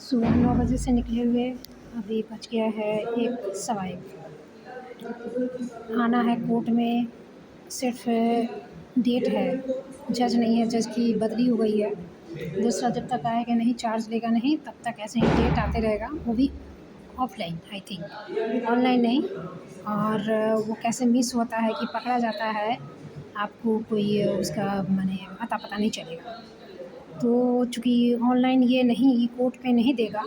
सुबह 9 बजे से निकले हुए अभी बज गया है 1 सवा 1। आना है कोर्ट में, सिर्फ़ डेट है, जज नहीं है, जज की बदली हो गई है। दूसरा जब तक आएगा नहीं, चार्ज लेगा नहीं, तब तक ऐसे ही डेट आते रहेगा, वो भी ऑफ़लाइन आई थिंक, ऑनलाइन नहीं। और वो कैसे मिस होता है कि पकड़ा जाता है, आपको कोई उसका माने अता-पता नहीं चलेगा। तो चूँकि ऑनलाइन ये नहीं, कोर्ट पे नहीं देगा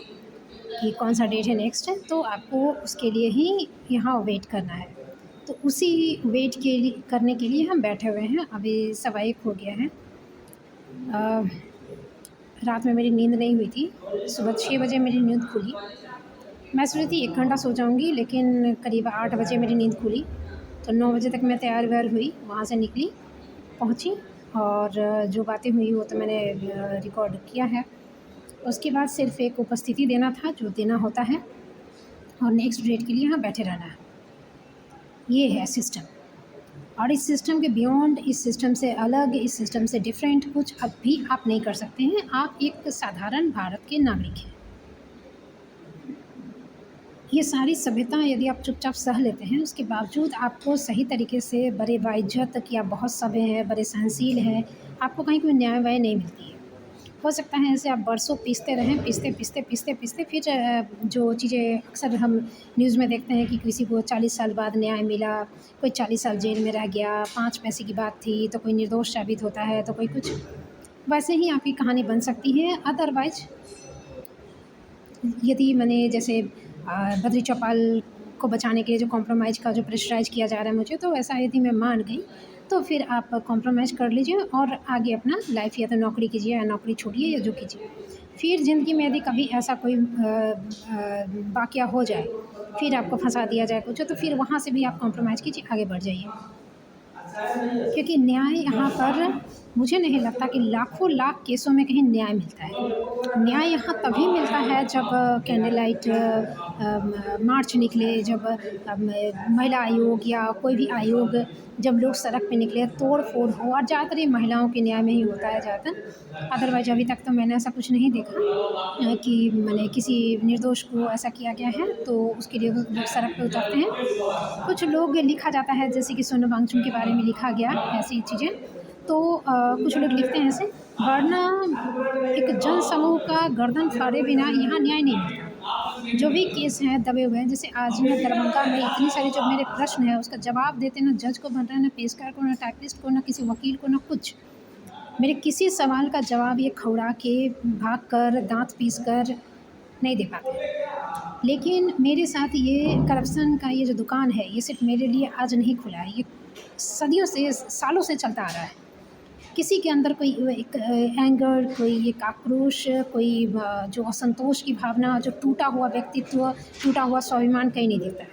कि कौन-सा डेट है नेक्स्ट, तो आपको उसके लिए ही यहाँ वेट करना है। तो उसी वेट के लिए करने के लिए हम बैठे हुए हैं। अभी सवा 1 हो गया है। अ, रात में मेरी नींद नहीं हुई थी। सुबह 6 बजे मेरी नींद खुली। मैं सोची थी 1 घंटा सो जाऊँगी, लेकिन करीब 8 बजे मेरी नींद खुली। तो 9 बजे तक मैं तैयार-वैयार हुई, वहाँ से निकली, पहुँची और जो बातें हुई वो तो मैंने रिकॉर्ड किया है। उसके बाद सिर्फ़ एक उपस्थिति देना था, जो देना होता है, और नेक्स्ट डेट के लिए यहाँ बैठे रहना है। ये है सिस्टम। और इस सिस्टम के बियॉन्ड, इस सिस्टम से अलग, इस सिस्टम से डिफरेंट कुछ अब भी आप नहीं कर सकते हैं। आप एक साधारण भारत के नागरिक हैं। ये सारी सभ्यता यदि आप चुपचाप सह लेते हैं, उसके बावजूद आपको सही तरीके से बड़े बाइज़्ज़त कि आप बहुत सभ्य हैं, बड़े सहनशील हैं, आपको कहीं कोई न्याय-वाय नहीं मिलती है। हो सकता है ऐसे आप बरसों पीसते रहें, पीसते फिर जो चीज़ें अक्सर हम न्यूज़ में देखते हैं कि किसी को 40 साल बाद न्याय मिला, कोई 40 साल जेल में रह गया, 5 पैसे की बात थी, तो कोई निर्दोष साबित होता है, तो कोई कुछ। वैसे ही आपकी कहानी बन सकती है। अदरवाइज़ यदि मैंने जैसे बद्री चौपाल को बचाने के लिए जो कॉम्प्रोमाइज़ का जो प्रेशराइज़ किया जा रहा है मुझे, तो वैसा यदि मैं मान गई, तो फिर आप कॉम्प्रोमाइज़ कर लीजिए और आगे अपना लाइफ़ या तो नौकरी कीजिए या नौकरी छोड़िए या जो कीजिए। फिर ज़िंदगी में यदि कभी ऐसा कोई वाक़या हो जाए, फिर आपको फँसा दिया जाए कुछ, तो फिर वहाँ से भी आप कॉम्प्रोमाइज़ कीजिए, आगे बढ़ जाइए। क्योंकि न्याय यहाँ पर मुझे नहीं लगता कि लाखों लाख केसों में कहीं न्याय मिलता है। न्याय यहाँ तभी मिलता है जब कैंडल लाइट मार्च निकले, जब महिला आयोग या कोई भी आयोग, जब लोग सड़क पे निकले, तोड़-फोड़ हो, और ज़्यादातर ये महिलाओं के न्याय में ही होता है ज़्यादातर। अदरवाइज़ अभी तक तो मैंने ऐसा कुछ नहीं देखा कि माने किसी निर्दोष को ऐसा किया गया है, तो उसके लिए वो लोग सड़क पे उतरते हैं। कुछ लोग लिखा जाता है, जैसे कि सोनम वांगचुक के बारे में लिखा गया, ऐसी चीज़ें, तो कुछ लोग लिखते हैं ऐसे, वरना एक जनसमूह का गर्दन फाड़े बिना यहाँ न्याय नहीं मिलता। जो भी केस हैं दबे हुए हैं, जैसे आज ना दरभंगा में इतनी सारी जो मेरे प्रश्न हैं उसका जवाब देते ना जज को बन रहा है, ना पेशकार को, ना टाइपिस्ट को, ना किसी वकील को, ना कुछ। मेरे किसी सवाल का जवाब ये खौड़ा के, भाग कर, दाँत पीस कर नहीं दे पाते। लेकिन मेरे साथ ये करप्शन का ये जो दुकान है, ये सिर्फ़ मेरे लिए आज नहीं खुला है, ये सदियों से, सालों से चलता आ रहा है। किसी के अंदर कोई एक एंगर, कोई एक आक्रोश, कोई जो असंतोष की भावना, जो टूटा हुआ व्यक्तित्व, टूटा हुआ स्वाभिमान कहीं नहीं दिखता है।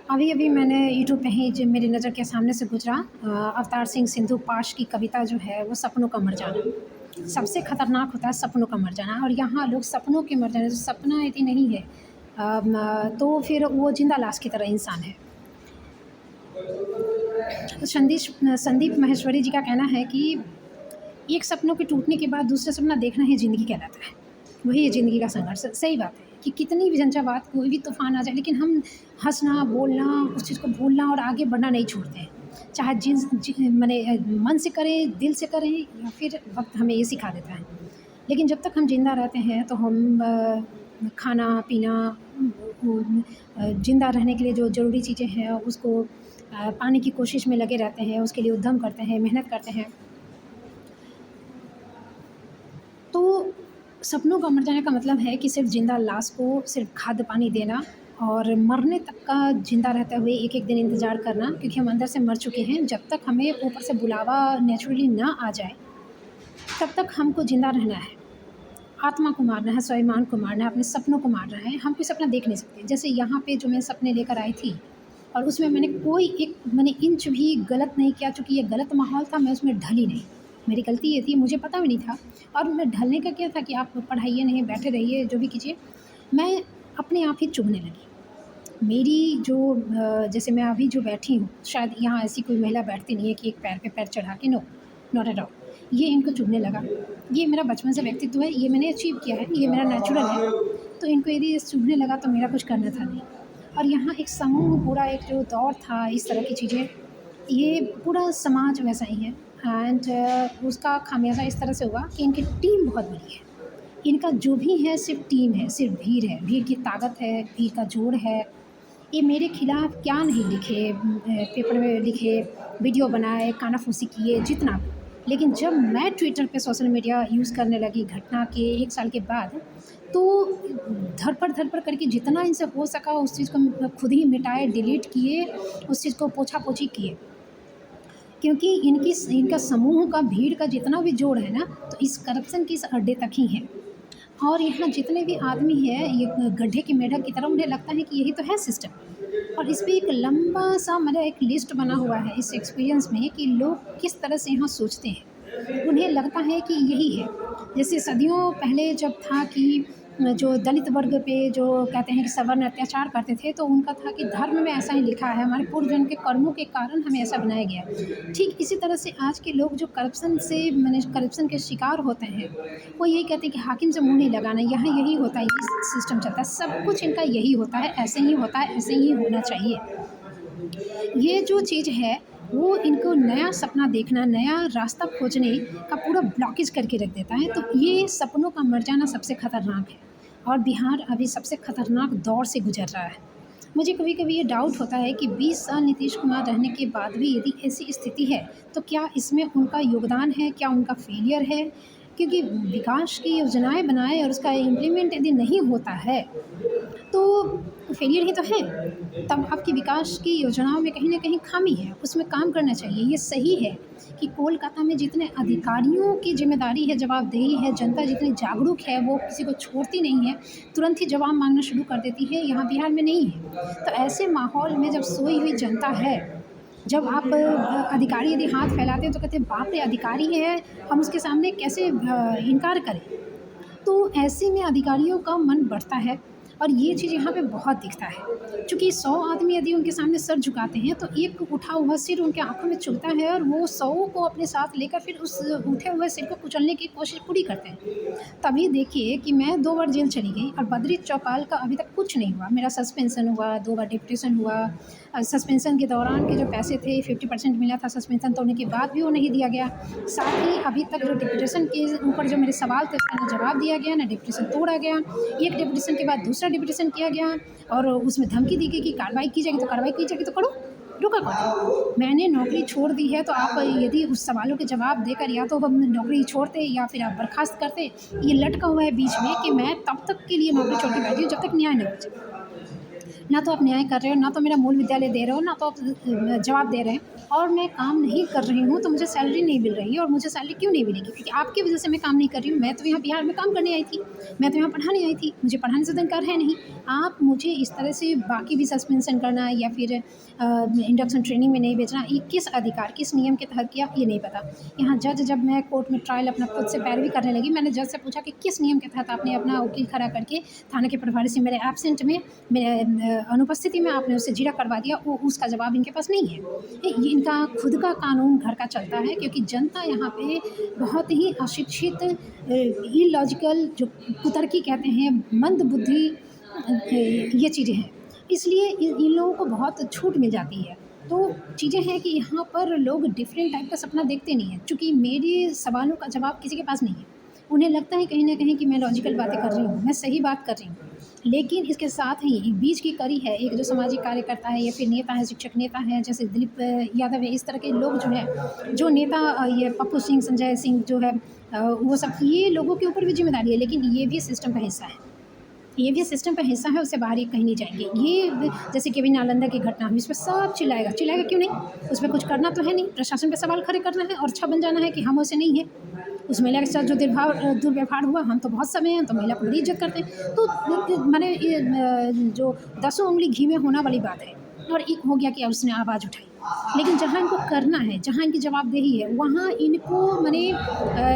अभी-अभी मैंने यूट्यूब पे ही जो मेरी नज़र के सामने से गुज़रा, अवतार सिंह संधू पाश की कविता जो है वो सपनों का मर जाना। सबसे खतरनाक होता है सपनों का मर जाना, और यहाँ लोग सपनों के मर जाने, जो सपना यदि नहीं है तो फिर वो जिंदा लाश की तरह इंसान है। तो संदीप माहेश्वरी जी का कहना है कि एक सपनों के टूटने के बाद दूसरा सपना देखना ही ज़िंदगी कहलाता है। वही है ज़िंदगी का संघर्ष। सही बात है कि कितनी भी झंझावात, कोई भी तूफ़ान आ जाए, लेकिन हम हँसना, बोलना, उस चीज़ को भूलना और आगे बढ़ना नहीं छोड़ते हैं। चाहे माने मन से करें, दिल से करें, या फिर वक़्त हमें ये सिखा देता है। लेकिन जब तक हम ज़िंदा रहते हैं तो हम खाना-पीना, ज़िंदा रहने के लिए जो ज़रूरी चीज़ें हैं उसको पाने की कोशिश में लगे रहते हैं, उसके लिए उद्यम करते हैं, मेहनत करते हैं। तो सपनों का मर जाने का मतलब है कि सिर्फ़ ज़िंदा लाश को सिर्फ़ खाद्य पानी देना और मरने तक का ज़िंदा रहते हुए एक-एक दिन इंतज़ार करना, क्योंकि हम अंदर से मर चुके हैं। जब तक हमें ऊपर से बुलावा नेचुरली ना आ जाए, तब तक हमको ज़िंदा रहना है। आत्मा को मारना है, स्वाभिमान को मारना है, अपने सपनों को मारना है। हम कोई सपना देख नहीं सकते। जैसे यहाँ पे जो मैं सपने लेकर आई थी, और उसमें मैंने इंच भी गलत नहीं किया, चूँकि ये गलत माहौल था, मैं उसमें ढली नहीं। मेरी गलती ये थी, मुझे पता भी नहीं था। और मैं ढलने का क्या था कि आप पढ़ाइए नहीं, बैठे रहिए, जो भी कीजिए। मैं अपने आप ही चुभने लगी। मेरी जो जैसे मैं अभी जो बैठी हूँ, शायद यहाँ ऐसी कोई महिला बैठती नहीं है कि एक पैर पे पैर चढ़ा के, नो, नॉट एट ऑल। ये इनको चुभने लगा। ये मेरा बचपन से व्यक्तित्व है, ये मैंने अचीव किया है, ये मेरा नेचुरल है, तो इनको यदि ये चुभने लगा तो मेरा कुछ करना था नहीं। और यहाँ एक समूह पूरा एक जो दौर था इस तरह की चीज़ें, ये पूरा समाज वैसा ही है। एंड उसका खामियाजा इस तरह से हुआ कि इनकी टीम बहुत बड़ी है। इनका जो भी है सिर्फ टीम है, सिर्फ भीड़ है, भीड़ की ताकत है, भीड़ का जोर है। ये मेरे खिलाफ क्या नहीं लिखे, पेपर में लिखे, वीडियो बनाए, कानाफूसी किए, जितना भी। लेकिन जब मैं ट्विटर पे सोशल मीडिया यूज़ करने लगी घटना के 1 साल के बाद, तो धर पड़ करके जितना इनसे हो सका उस चीज़ को खुद ही मिटाए, डिलीट किए, उस चीज़ को पोछा-पोछी किए। क्योंकि इनका समूह का, भीड़ का जितना भी जोड़ है ना, तो इस करप्शन के इस अड्डे तक ही है। और यहाँ जितने भी आदमी हैं, ये गड्ढे के मेढक की तरह उन्हें लगता है कि यही तो है सिस्टम। और इस पे एक लंबा सा मेरा एक लिस्ट बना हुआ है इस एक्सपीरियंस में कि लोग किस तरह से यहाँ सोचते हैं। उन्हें लगता है कि यही है। जैसे सदियों पहले जब था कि जो दलित वर्ग पे जो कहते हैं कि सवर्ण अत्याचार करते थे, तो उनका था कि धर्म में ऐसा ही लिखा है, हमारे पूर्वजन्म के कर्मों के कारण हमें ऐसा बनाया गया है। ठीक इसी तरह से आज के लोग जो करप्शन के शिकार होते हैं, वो यही कहते हैं कि हाकिम से मुँह नहीं लगाना, यहाँ यही होता है, यही सिस्टम चलता है, सब कुछ इनका यही होता है, ऐसे ही होता है, ऐसे ही होना चाहिए। ये जो चीज़ है वो इनको नया सपना देखना, नया रास्ता खोजने का पूरा ब्लॉकेज करके रख देता है। तो ये सपनों का मर जाना सबसे ख़तरनाक है, और बिहार अभी सबसे ख़तरनाक दौर से गुजर रहा है। मुझे कभी-कभी ये डाउट होता है कि 20 साल नीतीश कुमार रहने के बाद भी यदि ऐसी स्थिति है, तो क्या इसमें उनका योगदान है, क्या उनका फेलियर है? क्योंकि विकास की योजनाएँ बनाए और उसका इम्प्लीमेंट यदि नहीं होता है, तो फेलियर ही तो है। तब आपकी विकास की योजनाओं में कहीं न कहीं खामी है, उसमें काम करना चाहिए। ये सही है कि कोलकाता में जितने अधिकारियों की ज़िम्मेदारी है, जवाबदेही है, जनता जितनी जागरूक है, वो किसी को छोड़ती नहीं है, तुरंत ही जवाब माँगना शुरू कर देती है, यहाँ बिहार में नहीं है। तो ऐसे माहौल में जब सोई हुई जनता है, जब आप अधिकारी यदि हाथ फैलाते हैं तो कहते हैं बाप रे! अधिकारी है, हम उसके सामने कैसे इनकार करें? तो ऐसे में अधिकारियों का मन बढ़ता है, और ये चीज़ यहाँ पे बहुत दिखता है। चूँकि 100 आदमी यदि उनके सामने सर झुकाते हैं, तो एक उठा हुआ सिर उनके आँखों में चुभता है, और वो 100 को अपने साथ लेकर फिर उस उठे हुए सिर को कुचलने की कोशिश पूरी करते हैं। तभी देखिए कि मैं 2 बार जेल चली गई और बद्री चौपाल का अभी तक कुछ नहीं हुआ। मेरा सस्पेंशन हुआ, 2 बार डिप्यूटेशन हुआ। सस्पेंशन के दौरान के जो पैसे थे 50% मिला था, सस्पेंशन तोड़ने के बाद भी वो नहीं दिया गया। साथ ही अभी तक जो डिप्यूटेशन के ऊपर जो मेरे सवाल थे उसका ना जवाब दिया गया, ना डिप्यूटेशन तोड़ा गया। एक डिप्यूटेशन के बाद दूसरा डिप्यूटेशन किया गया, और उसमें धमकी दी गई कि कार्रवाई की जाएगी, तो कार्रवाई की जाएगी तो करो, रुका कौन? मैंने नौकरी छोड़ दी है, तो आप यदि उस सवालों के जवाब देकर या तो हम नौकरी छोड़ते या फिर आप बर्खास्त करते। ये लटका हुआ है बीच में कि मैं तब तक के लिए नौकरी छोड़ के बैठी हूँ जब तक न्याय नहीं हो जाए। ना तो आप न्याय कर रहे हो, ना तो मेरा मूल विद्यालय दे रहे हो, ना तो आप जवाब दे रहे हैं, और मैं काम नहीं कर रही हूँ तो मुझे सैलरी नहीं मिल रही है। और मुझे सैलरी क्यों नहीं मिलेगी? क्योंकि आपकी वजह से मैं काम नहीं कर रही हूँ। मैं तो यहाँ बिहार में काम करने आई थी, मैं तो यहाँ पढ़ाने आई थी, मुझे पढ़ाने से तो इनकार है नहीं। आप मुझे इस तरह से बाकी भी सस्पेंशन करना या फिर इंडक्शन ट्रेनिंग में नहीं भेजना, ये किस अधिकार, किस नियम के तहत किया, ये नहीं पता। यहाँ जज, जब मैं कोर्ट में ट्रायल अपना खुद से पैरवी करने लगी, मैंने जज से पूछा कि किस नियम के तहत आपने अपना वकील खड़ा करके थाने के प्रभारी से मेरे एब्सेंट में, मेरे अनुपस्थिति में आपने उससे जीरा करवा दिया। वो उसका जवाब इनके पास नहीं है। ये इनका खुद का कानून घर का चलता है, क्योंकि जनता यहाँ पे बहुत ही अशिक्षित, इलॉजिकल, जो कुतर्की कहते हैं, मंद बुद्धि, ये चीज़ें हैं। इसलिए इन लोगों को बहुत छूट मिल जाती है। तो चीज़ें हैं कि यहाँ पर लोग डिफरेंट टाइप का सपना देखते नहीं हैं। चूँकि मेरे सवालों का जवाब किसी के पास नहीं है, उन्हें लगता है कहीं न कहीं कि मैं लॉजिकल बातें कर रही हूँ, मैं सही बात कर रही हूँ। लेकिन इसके साथ ही एक बीच की कड़ी है, एक जो सामाजिक कार्यकर्ता है या फिर नेता है, शिक्षक नेता है, जैसे दिलीप यादव है, इस तरह के लोग जो हैं, जो नेता, ये पप्पू सिंह, संजय सिंह जो है, वो सब, ये लोगों के ऊपर भी ज़िम्मेदारी है, लेकिन ये भी सिस्टम का हिस्सा है। ये भी सिस्टम का हिस्सा है, उससे बाहर ये कहीं नहीं जाएंगे। ये जैसे कि अभी नालंदा की घटना हुई, इस पर सब चिल्लाएगा, चिल्लाएगा क्यों नहीं? उसमें कुछ करना तो है नहीं, प्रशासन पे सवाल खड़े करना है और अच्छा बन जाना है कि हम वैसे नहीं हैं। उस महिला के साथ जो दुर्व्यवहार हुआ, हम तो बहुत समय हैं, तो महिला को बड़ी इज्जत करते हैं। तो मैंने ये जो 10 उंगली घी में होना वाली बात है, और एक हो गया कि उसने आवाज़ उठाई। लेकिन जहाँ इनको करना है, जहाँ इनकी जवाबदेही है, वहाँ इनको माने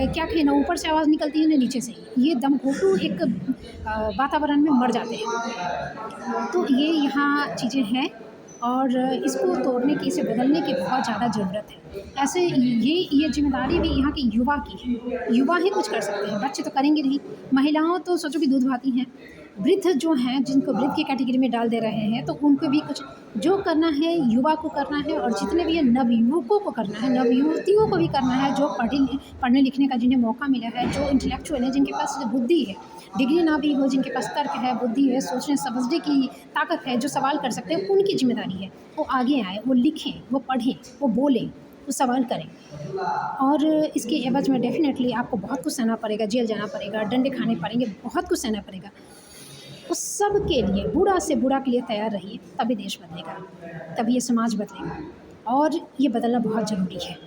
क्या कहें ना, ऊपर से आवाज़ निकलती है ना नीचे से ही। ये दमघोंटू एक वातावरण में मर जाते हैं। तो ये यहाँ चीज़ें हैं, और इसको तोड़ने की, इसे बदलने की बहुत ज़्यादा ज़रूरत है। ऐसे ये ज़िम्मेदारी भी यहाँ के युवा की है, युवा ही कुछ कर सकते हैं, बच्चे तो करेंगे नहीं। महिलाओं तो सोचो कि दूध भाती हैं, वृद्ध जो हैं जिनको वृद्ध की कैटेगरी में डाल दे रहे हैं, तो उनको भी कुछ जो करना है युवा को करना है, और जितने भी हैं नवयुवकों को करना है, नवयुवतियों को भी करना है, जो पढ़ने लिखने का जिन्हें मौका मिला है, जो इंटेलेक्चुअल है, जिनके पास बुद्धि है, डिग्री ना भी हो, जिनके पास तर्क है, बुद्धि है, सोचने समझने की ताकत है, जो सवाल कर सकते हैं, उनकी जिम्मेदारी है वो आगे आए, वो लिखें, वो पढ़ें, वो बोलें, वो सवाल करें। और इसके एवज में डेफिनेटली आपको बहुत कुछ सहना पड़ेगा, जेल जाना पड़ेगा, डंडे खाने पड़ेंगे, बहुत कुछ सहना पड़ेगा। उस सब के लिए, बूढ़ा से बूढ़ा के लिए तैयार रहिए, तभी देश बदलेगा, तभी ये समाज बदलेगा, और ये बदलना बहुत ज़रूरी है।